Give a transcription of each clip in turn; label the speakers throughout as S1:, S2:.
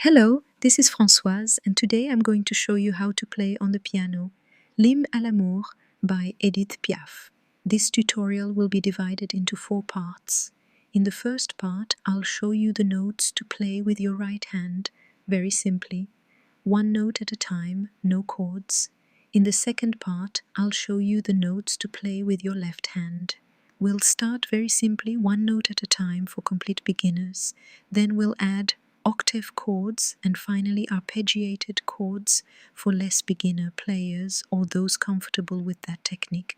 S1: Hello, this is Françoise, and today I'm going to show you how to play on the piano Hymne à l'amour by Edith Piaf. This tutorial will be divided into 4 parts. In the first part, I'll show you the notes to play with your right hand, very simply, one note at a time, no chords. In the second part, I'll show you the notes to play with your left hand. We'll start very simply, one note at a time for complete beginners. Then we'll add octave chords and finally arpeggiated chords for less beginner players or those comfortable with that technique.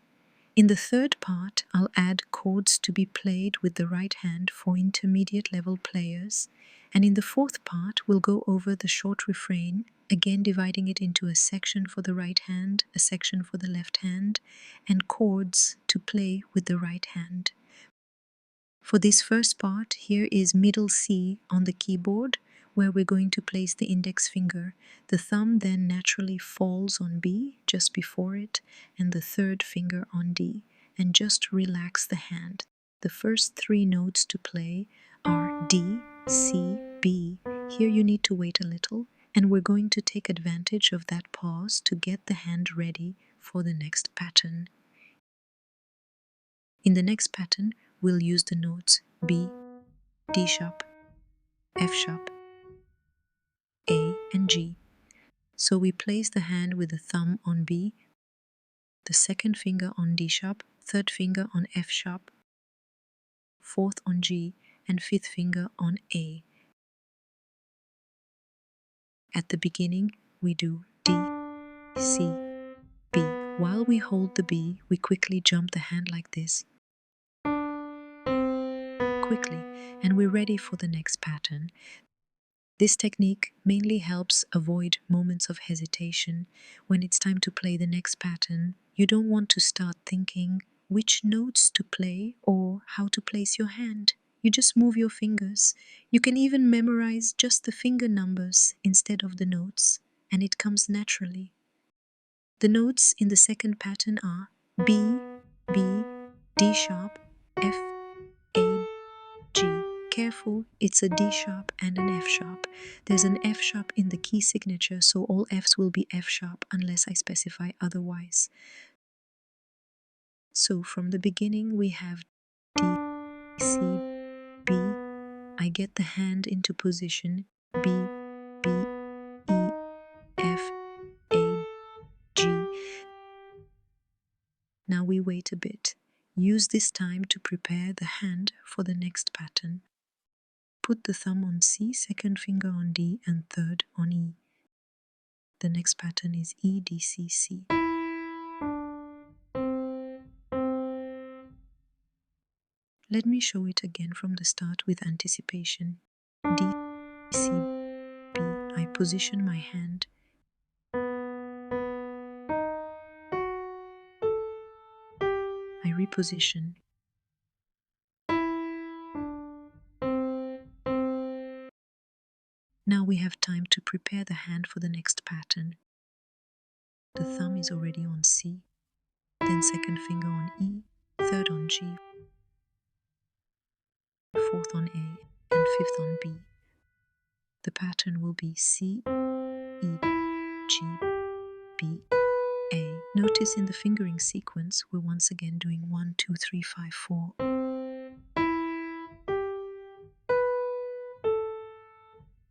S1: In the third part, I'll add chords to be played with the right hand for intermediate level players, and in the fourth part, we'll go over the short refrain, again dividing it into a section for the right hand, a section for the left hand, and chords to play with the right hand. For this first part, here is middle C on the keyboard, where we're going to place the index finger. The thumb then naturally falls on B just before it, and the third finger on D, and just relax the hand. The first 3 notes to play are D, C, B. Here you need to wait a little, and we're going to take advantage of that pause to get the hand ready for the next pattern. In the next pattern, we'll use the notes B, D sharp, F sharp, A, and G. So we place the hand with the thumb on B, the second finger on D sharp, third finger on F sharp, fourth on G, and fifth finger on A. At the beginning, we do D, C, B. While we hold the B, we quickly jump the hand like this, quickly, and we're ready for the next pattern. This technique mainly helps avoid moments of hesitation. When it's time to play the next pattern, you don't want to start thinking which notes to play or how to place your hand. You just move your fingers. You can even memorize just the finger numbers instead of the notes, and it comes naturally. The notes in the second pattern are B, B, D sharp, F, A, G. Careful, it's a D sharp and an F sharp. There's an F sharp in the key signature, so all Fs will be F sharp unless I specify otherwise. So from the beginning we have D, C, B. I get the hand into position, B, B, E, F, A, G. Now we wait a bit. Use this time to prepare the hand for the next pattern. Put the thumb on C, second finger on D, and third on E. The next pattern is E, D, C, C. Let me show it again from the start with anticipation. D, C, B. I position my hand. I reposition. Now we have time to prepare the hand for the next pattern. The thumb is already on C, then second finger on E, third on G, fourth on A, and fifth on B. The pattern will be C, E, G, B, A. Notice in the fingering sequence, we're once again doing 1, 2, 3, 5, 4.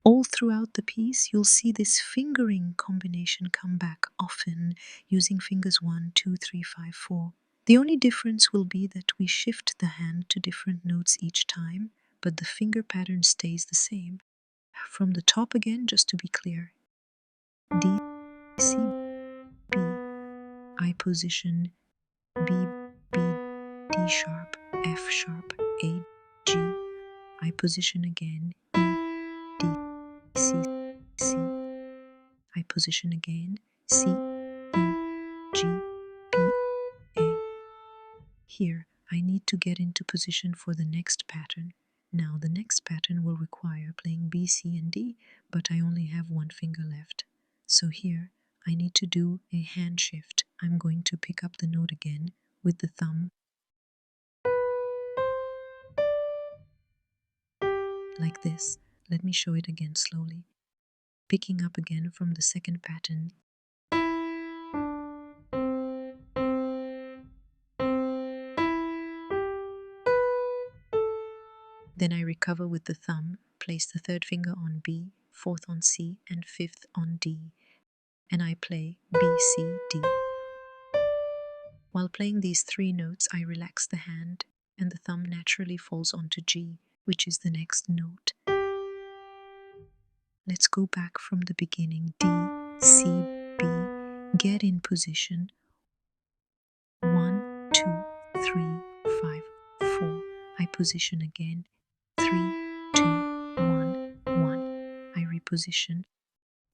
S1: All throughout the piece, you'll see this fingering combination come back often, using fingers 1, 2, 3, 5, 4. The only difference will be that we shift the hand to different notes each time, but the finger pattern stays the same. From the top again, just to be clear. D, C, B. I position B, B, D sharp, F sharp, A, G. I position again E, D, C, C. I position again C, E, G, B, A. Here, I need to get into position for the next pattern. Now, the next pattern will require playing B, C, and D, but I only have one finger left. So here, I need to do a hand shift. I'm going to pick up the note again with the thumb, like this. Let me show it again slowly. picking up again from the second pattern. Then I recover with the thumb, place the third finger on B, fourth on C, and fifth on D, and I play B, C, D. While playing these three notes, I relax the hand, and the thumb naturally falls onto G, which is the next note. Let's go back from the beginning. D, C, B, get in position. 1, 2, 3, 5, 4. I position again. 3, 2, 1, 1. I reposition.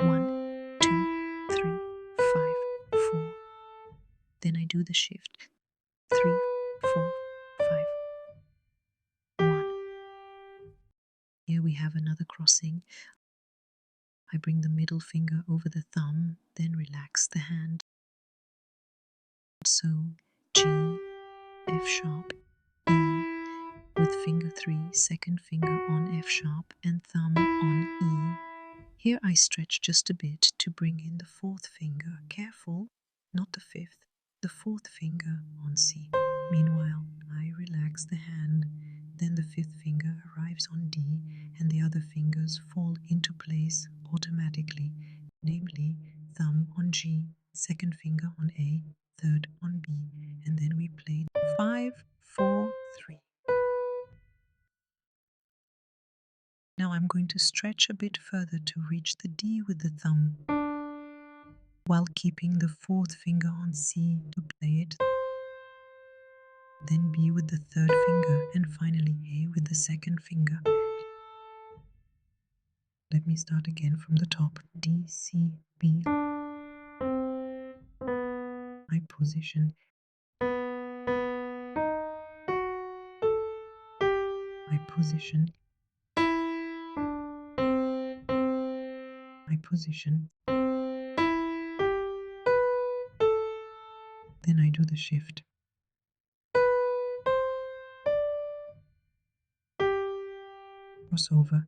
S1: 1, 2, 3, 5, 4. Then I do the shift. 3, 4, 5, 1. Here we have another crossing. I bring the middle finger over the thumb, then relax the hand. So G, F sharp, E, with finger 3, second finger on F sharp and thumb on E. Here I stretch just a bit to bring in the fourth finger. Careful, not the fifth, the fourth finger on C. Meanwhile, I relax the hand. Then the fifth finger arrives on D and the other fingers fall into place automatically, namely thumb on G, second finger on A, third on B, and then we play 5, 4, 3. Now I'm going to stretch a bit further to reach the D with the thumb, while keeping the fourth finger on C to play it, then B with the third finger, and finally A with the second finger. Let me start again from the top. D, C, B. I position. I position. I position. Then I do the shift. Crossover.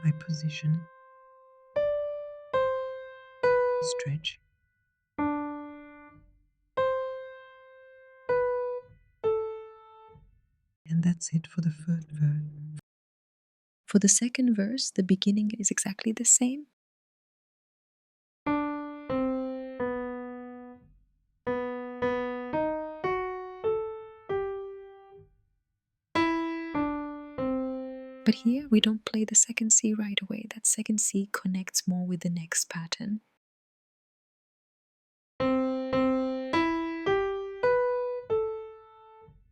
S1: I position. Stretch. And that's it for the first verse. For the second verse, the beginning is exactly the same. But here we don't play the second C right away. That second C connects more with the next pattern.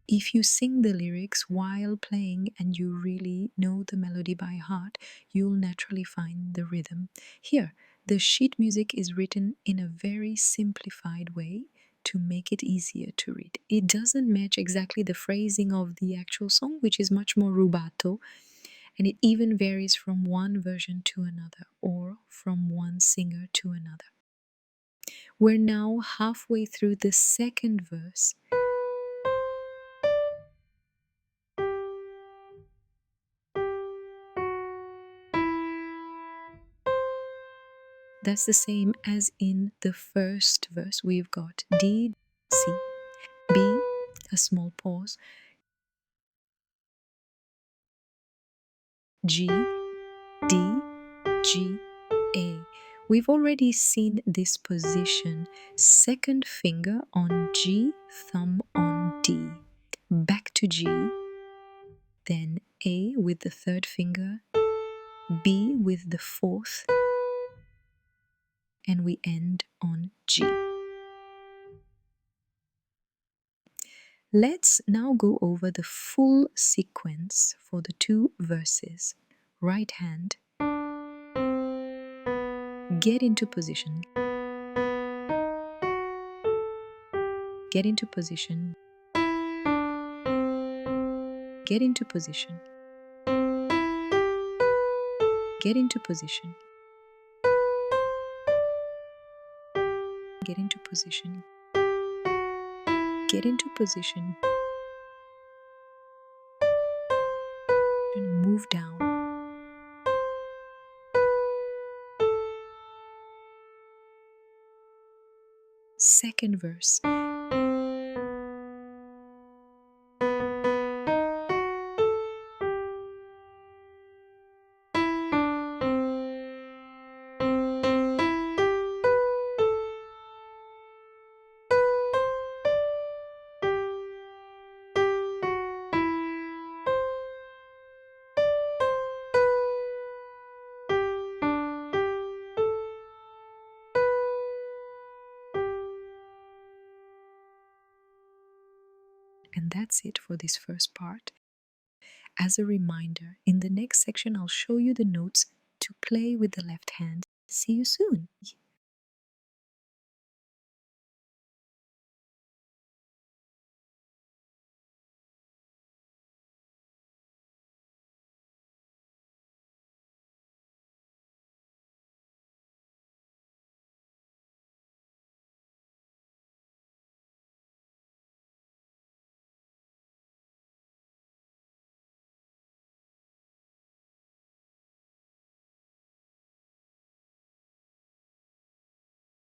S1: If you sing the lyrics while playing and you really know the melody by heart, you'll naturally find the rhythm. Here, the sheet music is written in a very simplified way to make it easier to read. It doesn't match exactly the phrasing of the actual song, which is much more rubato, and it even varies from one version to another or from one singer to another. We're now halfway through the second verse. That's the same as in the first verse. We've got D, C, B, a small pause, G, D, G, A. We've already seen this position. Second finger on G, thumb on D. Back to G, then A with the third finger, B with the fourth, and we end on G. Let's now go over the full sequence for the two verses. Right hand, get into position, get into position, get into position, get into position, get into position, get into position, move down. Second verse. And that's it for this first part. As a reminder, in the next section I'll show you the notes to play with the left hand. See you soon!